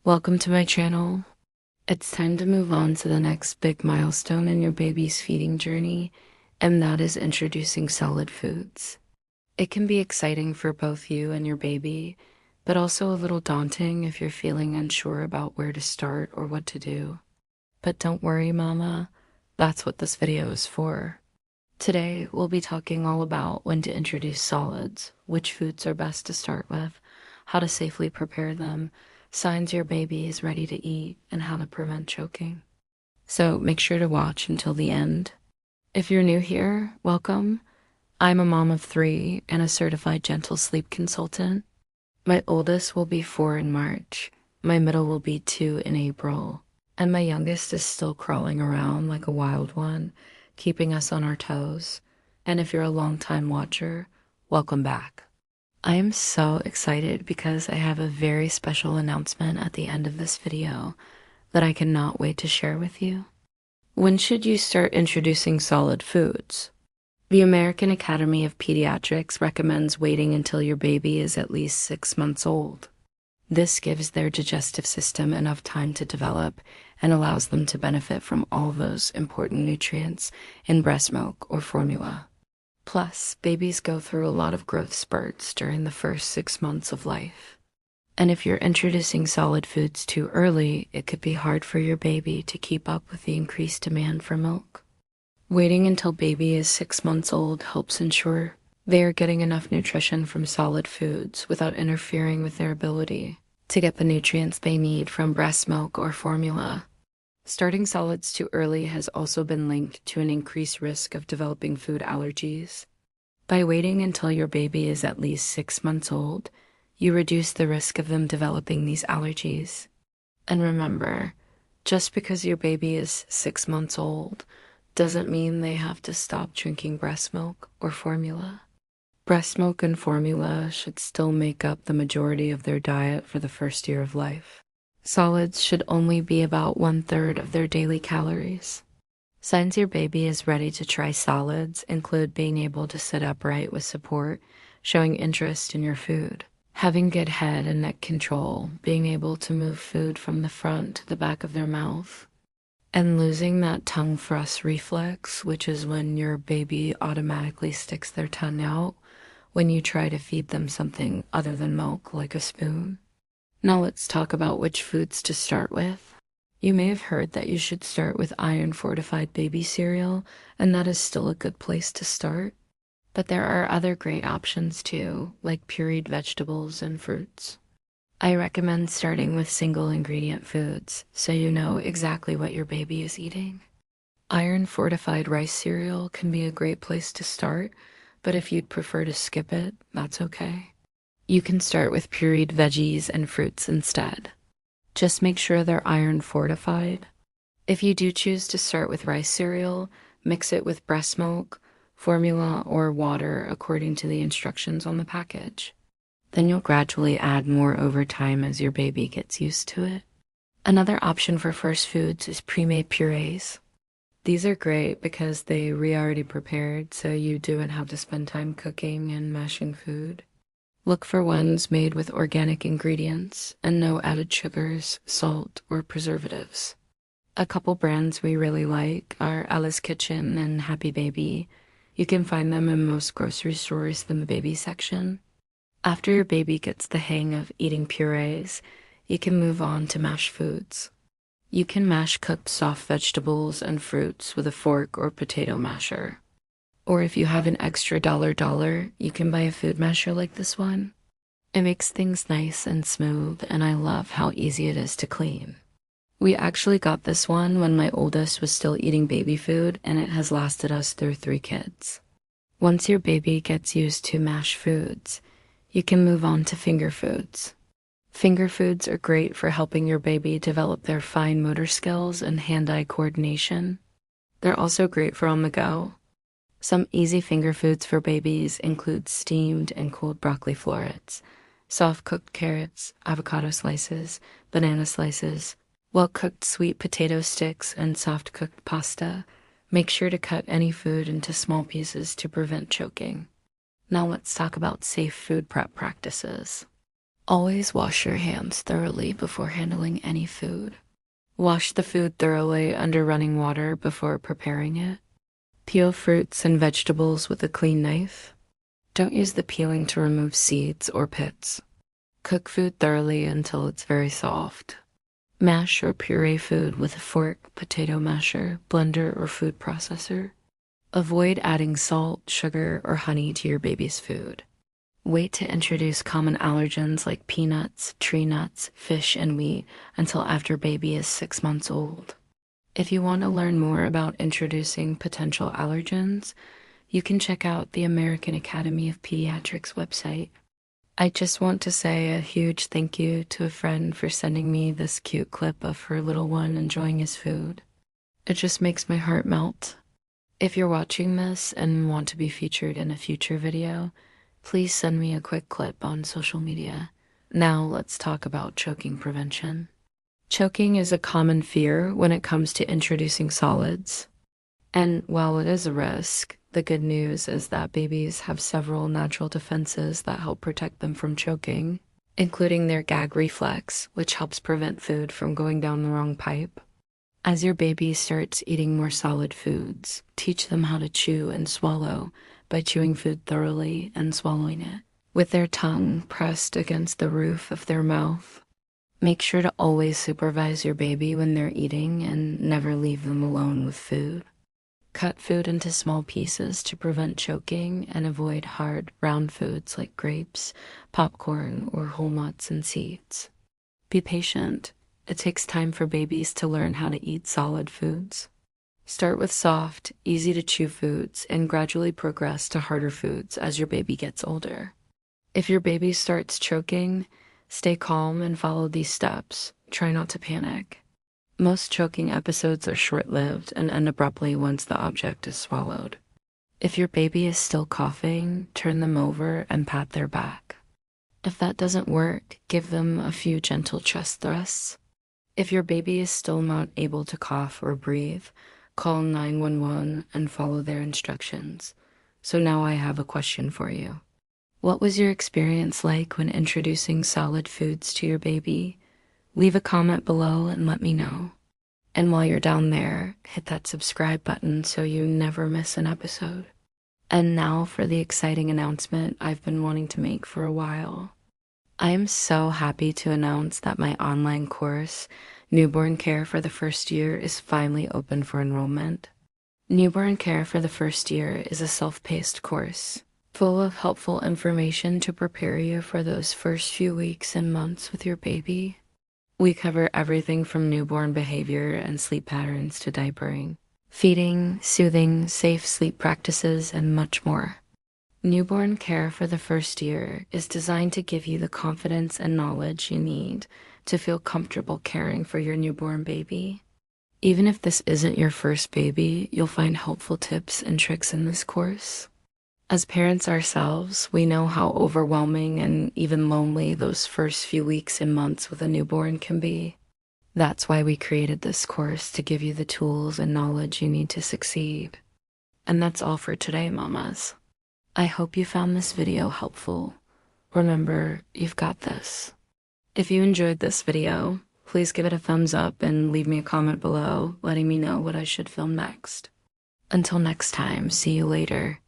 Welcome to my channel. It's time to move on to the next big milestone in your baby's feeding journey, and that is introducing solid foods. It can be exciting for both you and your baby, but also a little daunting if you're feeling unsure about where to start or what to do. But don't worry, mama, that's what this video is for. Today, we'll be talking all about when to introduce solids, which foods are best to start with, how to safely prepare them, signs your baby is ready to eat, and how to prevent choking. So make sure to watch until the end. If you're new here, welcome. I'm a mom of 3 and a certified gentle sleep consultant. My oldest will be 4 in March, my middle will be 2 in April, and my youngest is still crawling around like a wild one, keeping us on our toes. And if you're a long-time watcher, welcome back. I am so excited because I have a very special announcement at the end of this video that I cannot wait to share with you. When should you start introducing solid foods? The American Academy of Pediatrics recommends waiting until your baby is at least 6 months old. This gives their digestive system enough time to develop and allows them to benefit from all those important nutrients in breast milk or formula. Plus, babies go through a lot of growth spurts during the first 6 months of life. And if you're introducing solid foods too early, it could be hard for your baby to keep up with the increased demand for milk. Waiting until baby is 6 months old helps ensure they are getting enough nutrition from solid foods without interfering with their ability to get the nutrients they need from breast milk or formula. Starting solids too early has also been linked to an increased risk of developing food allergies. By waiting until your baby is at least 6 months old, you reduce the risk of them developing these allergies. And remember, just because your baby is 6 months old doesn't mean they have to stop drinking breast milk or formula. Breast milk and formula should still make up the majority of their diet for the first year of life. Solids should only be about 1/3 of their daily calories. Signs your baby is ready to try solids include being able to sit upright with support, showing interest in your food, having good head and neck control, being able to move food from the front to the back of their mouth, and losing that tongue thrust reflex, which is when your baby automatically sticks their tongue out when you try to feed them something other than milk, like a spoon. Now let's talk about which foods to start with. You may have heard that you should start with iron-fortified baby cereal, and that is still a good place to start. But there are other great options too, like pureed vegetables and fruits. I recommend starting with single-ingredient foods, so you know exactly what your baby is eating. Iron-fortified rice cereal can be a great place to start, but if you'd prefer to skip it, that's okay. You can start with pureed veggies and fruits instead. Just make sure they're iron fortified. If you do choose to start with rice cereal, mix it with breast milk, formula, or water according to the instructions on the package. Then you'll gradually add more over time as your baby gets used to it. Another option for first foods is pre-made purees. These are great because they're already prepared, so you don't have to spend time cooking and mashing food. Look for ones made with organic ingredients and no added sugars, salt, or preservatives. A couple brands we really like are Ella's Kitchen and Happy Baby. You can find them in most grocery stores in the baby section. After your baby gets the hang of eating purees, you can move on to mashed foods. You can mash cooked soft vegetables and fruits with a fork or potato masher. Or if you have an extra dollar, you can buy a food masher like this one. It makes things nice and smooth, and I love how easy it is to clean. We actually got this one when my oldest was still eating baby food, and it has lasted us through 3 kids. Once your baby gets used to mashed foods, you can move on to finger foods. Finger foods are great for helping your baby develop their fine motor skills and hand-eye coordination. They're also great for on the go. Some easy finger foods for babies include steamed and cooled broccoli florets, soft-cooked carrots, avocado slices, banana slices, well-cooked sweet potato sticks, and soft-cooked pasta. Make sure to cut any food into small pieces to prevent choking. Now let's talk about safe food prep practices. Always wash your hands thoroughly before handling any food. Wash the food thoroughly under running water before preparing it. Peel fruits and vegetables with a clean knife. Don't use the peeling to remove seeds or pits. Cook food thoroughly until it's very soft. Mash or puree food with a fork, potato masher, blender, or food processor. Avoid adding salt, sugar, or honey to your baby's food. Wait to introduce common allergens like peanuts, tree nuts, fish, and wheat until after baby is 6 months old. If you want to learn more about introducing potential allergens, you can check out the American Academy of Pediatrics website. I just want to say a huge thank you to a friend for sending me this cute clip of her little one enjoying his food. It just makes my heart melt. If you're watching this and want to be featured in a future video, please send me a quick clip on social media. Now let's talk about choking prevention. Choking is a common fear when it comes to introducing solids. And while it is a risk, the good news is that babies have several natural defenses that help protect them from choking, including their gag reflex, which helps prevent food from going down the wrong pipe. As your baby starts eating more solid foods, teach them how to chew and swallow by chewing food thoroughly and swallowing it, with their tongue pressed against the roof of their mouth. Make sure to always supervise your baby when they're eating and never leave them alone with food. Cut food into small pieces to prevent choking and avoid hard, round foods like grapes, popcorn, or whole nuts and seeds. Be patient. It takes time for babies to learn how to eat solid foods. Start with soft, easy-to-chew foods and gradually progress to harder foods as your baby gets older. If your baby starts choking, stay calm and follow these steps. Try not to panic. Most choking episodes are short-lived and end abruptly once the object is swallowed. If your baby is still coughing, turn them over and pat their back. If that doesn't work, give them a few gentle chest thrusts. If your baby is still not able to cough or breathe, call 911 and follow their instructions. So now I have a question for you. What was your experience like when introducing solid foods to your baby? Leave a comment below and let me know. And while you're down there, hit that subscribe button so you never miss an episode. And now for the exciting announcement I've been wanting to make for a while. I am so happy to announce that my online course, Newborn Care for the First Year, is finally open for enrollment. Newborn Care for the First Year is a self-paced course, full of helpful information to prepare you for those first few weeks and months with your baby. We cover everything from newborn behavior and sleep patterns to diapering, feeding, soothing, safe sleep practices, and much more. Newborn Care for the First Year is designed to give you the confidence and knowledge you need to feel comfortable caring for your newborn baby. Even if this isn't your first baby, you'll find helpful tips and tricks in this course. As parents ourselves, we know how overwhelming and even lonely those first few weeks and months with a newborn can be. That's why we created this course, to give you the tools and knowledge you need to succeed. And that's all for today, mamas. I hope you found this video helpful. Remember, you've got this. If you enjoyed this video, please give it a thumbs up and leave me a comment below letting me know what I should film next. Until next time, see you later.